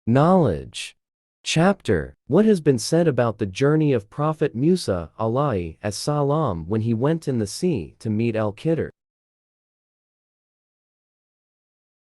Knowledge. Chapter. What has been said about the journey of Prophet Musa alayhi as-salam when he went in the sea to meet Al-Khidr.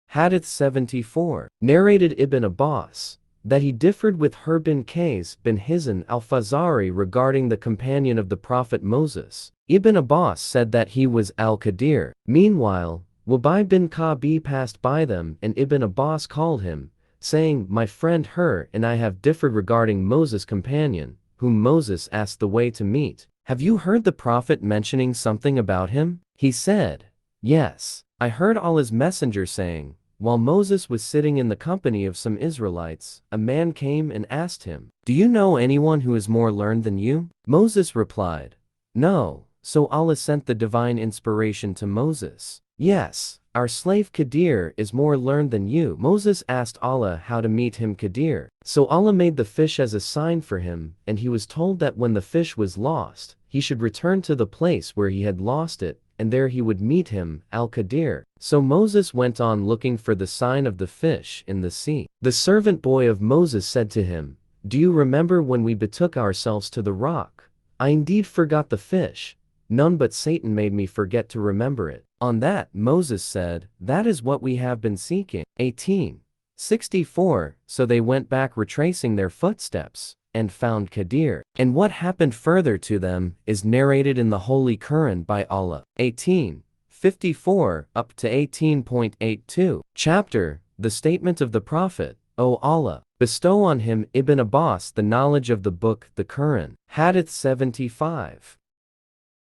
Hadith 74. Narrated Ibn Abbas, that he differed with Hur bin Qais bin Hizn al-Fazari regarding the companion of the Prophet Moses. Ibn Abbas said that he was Al-Qadir. Meanwhile, Wabay bin Ka'bi passed by them and Ibn Abbas called him, saying, "My friend Hur and I have differed regarding Moses' companion, whom Moses asked the way to meet. Have you heard the Prophet mentioning something about him?" He said, "Yes, I heard Allah's messenger saying, while Moses was sitting in the company of some Israelites, a man came and asked him, 'Do you know anyone who is more learned than you?' Moses replied, 'No.' So Allah sent the divine inspiration to Moses, 'Yes, our slave Qadir is more learned than you.' Moses asked Allah how to meet him Qadir. So Allah made the fish as a sign for him, and he was told that when the fish was lost, he should return to the place where he had lost it, and there he would meet him, Al-Qadir. So Moses went on looking for the sign of the fish in the sea. The servant boy of Moses said to him, 'Do you remember when we betook ourselves to the rock? I indeed forgot the fish. None but Satan made me forget to remember it.' On that, Moses said, 'That is what we have been seeking.' 18:64. So they went back retracing their footsteps, and found Qadir. And what happened further to them is narrated in the Holy Quran by Allah. 18:54 up to 18.82. Chapter. The statement of the Prophet, "O Allah, bestow on him Ibn Abbas the knowledge of the book, the Quran." Hadith 75.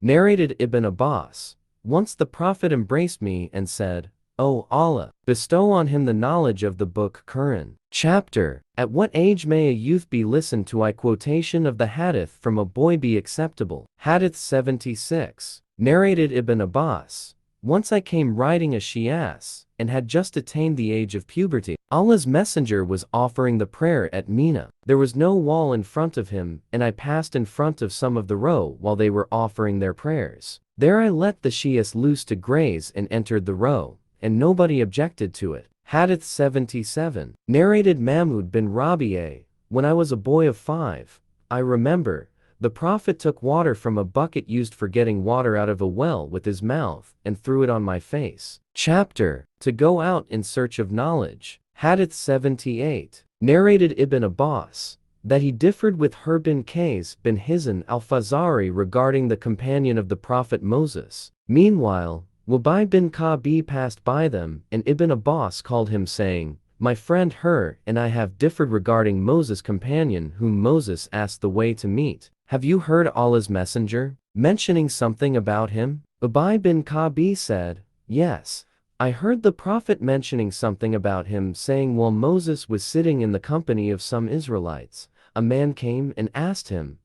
Narrated Ibn Abbas, "Once the Prophet embraced me and said, 'O Allah, bestow on him the knowledge of the book Quran.'" Chapter. At what age may a youth be listened to? A quotation of the Hadith from a boy be acceptable? Hadith 76. Narrated Ibn Abbas, "Once I came riding a she-ass, and had just attained the age of puberty. Allah's messenger was offering the prayer at Mina. There was no wall in front of him, and I passed in front of some of the row while they were offering their prayers. There I let the she-ass loose to graze and entered the row, and nobody objected to it." Hadith 77. Narrated Mahmud bin Rabi'a, "When I was a boy of 5, I remember, the Prophet took water from a bucket used for getting water out of a well with his mouth and threw it on my face." Chapter. To go out in search of knowledge. Hadith 78. Narrated Ibn Abbas, that he differed with Hur bin Qais bin Hizn al-Fazari regarding the companion of the Prophet Moses. Meanwhile, Wabay bin Ka'bi passed by them, and Ibn Abbas called him saying, "My friend Hur and I have differed regarding Moses' companion whom Moses asked the way to meet. Have you heard Allah's messenger mentioning something about him?" Wabay bin Ka'bi said, "Yes, I heard the Prophet mentioning something about him, saying while Moses was sitting in the company of some Israelites, a man came and asked him,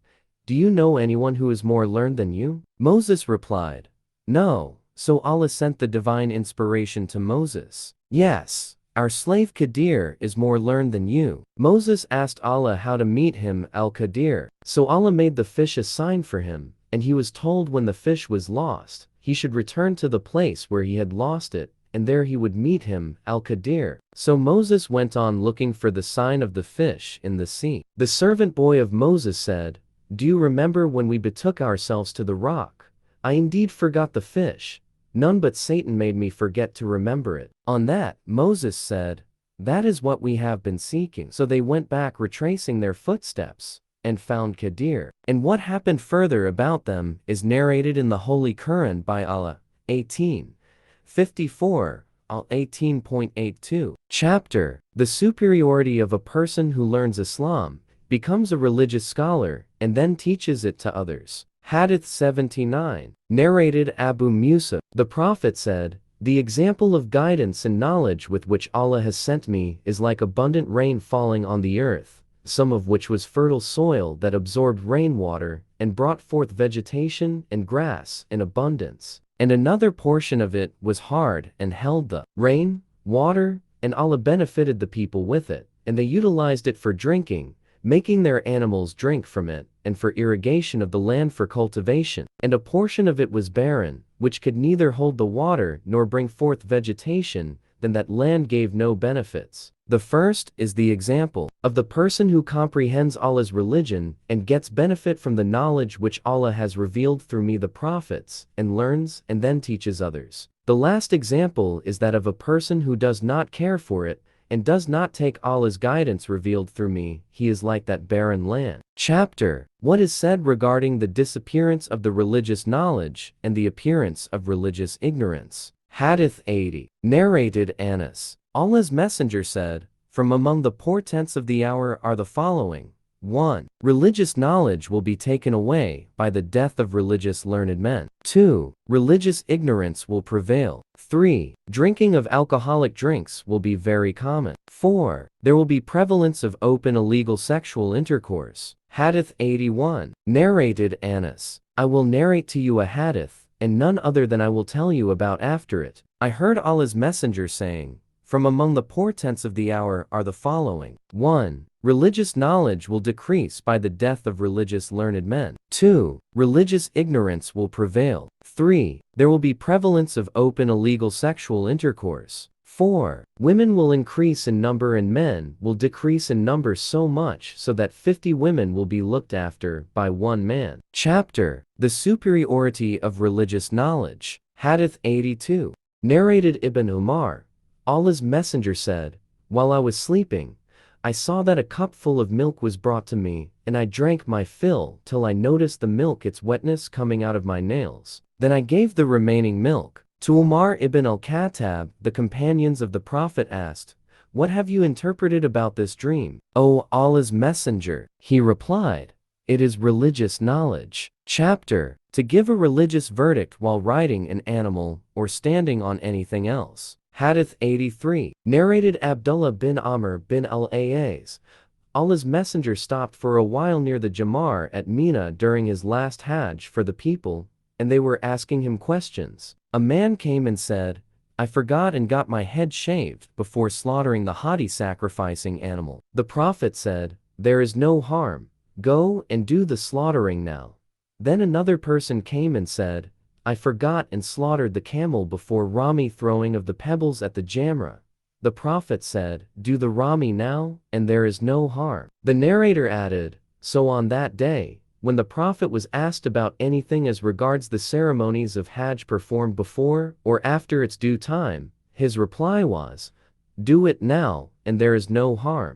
'Do you know anyone who is more learned than you?' Moses replied, 'No.' So Allah sent the divine inspiration to Moses, 'Yes, our slave Qadir is more learned than you.' Moses asked Allah how to meet him, Al-Qadir. So Allah made the fish a sign for him, and he was told when the fish was lost, he should return to the place where he had lost it, and there he would meet him, Al-Qadir. So Moses went on looking for the sign of the fish in the sea. The servant boy of Moses said, "Do you remember when we betook ourselves to the rock? I indeed forgot the fish. None but Satan made me forget to remember it." On that, Moses said, "That is what we have been seeking." So they went back retracing their footsteps, and found Qadir. And what happened further about them is narrated in the Holy Quran by Allah. 18:54 al 18.82. Chapter. The superiority of a person who learns Islam, becomes a religious scholar, and then teaches it to others. Hadith 79. Narrated Abu Musa, the Prophet said, "The example of guidance and knowledge with which Allah has sent me is like abundant rain falling on the earth, some of which was fertile soil that absorbed rainwater and brought forth vegetation and grass in abundance, and another portion of it was hard and held the rain, water, and Allah benefited the people with it, and they utilized it for drinking, making their animals drink from it, and for irrigation of the land for cultivation. And a portion of it was barren, which could neither hold the water nor bring forth vegetation, then that land gave no benefits. The first is the example of the person who comprehends Allah's religion and gets benefit from the knowledge which Allah has revealed through me the prophets, and learns and then teaches others. The last example is that of a person who does not care for it and does not take Allah's guidance revealed through me. He is like that barren land. Chapter: What is said regarding the disappearance of the religious knowledge and the appearance of religious ignorance. Hadith 80. Narrated Anas. Allah's Messenger said, "From among the portents of the hour are the following. 1. Religious knowledge will be taken away by the death of religious learned men. 2. Religious ignorance will prevail. 3. Drinking of alcoholic drinks will be very common. 4. There will be prevalence of open illegal sexual intercourse." Hadith 81. Narrated Anas. I will narrate to you a hadith, and none other than I will tell you about after it. I heard Allah's Messenger saying, "From among the portents of the hour are the following. 1. Religious knowledge will decrease by the death of religious learned men. 2. Religious ignorance will prevail. 3. There will be prevalence of open illegal sexual intercourse. 4. Women will increase in number and men will decrease in number so much so that 50 women will be looked after by one man." Chapter: The superiority of religious knowledge. Hadith 82. Narrated Ibn Umar. Allah's Messenger said, "While I was sleeping, I saw that a cup full of milk was brought to me, and I drank my fill till I noticed the milk its wetness coming out of my nails. Then I gave the remaining milk." To Umar ibn al-Khattab, the companions of the Prophet asked, "What have you interpreted about this dream, O Allah's Messenger?" He replied, "It is religious knowledge." Chapter: To give a religious verdict while riding an animal or standing on anything else. Hadith 83. Narrated Abdullah bin Amr bin al-As. Allah's Messenger stopped for a while near the Jamar at Mina during his last Hajj for the people, and they were asking him questions. A man came and said, "I forgot and got my head shaved before slaughtering the Hadi sacrificing animal." The Prophet said, "There is no harm. Go and do the slaughtering now." Then another person came and said, "I forgot and slaughtered the camel before Rami throwing of the pebbles at the Jamra." The Prophet said, "Do the Rami now, and there is no harm." The narrator added, "So on that day, when the Prophet was asked about anything as regards the ceremonies of Hajj performed before or after its due time, his reply was, 'Do it now, and there is no harm.'"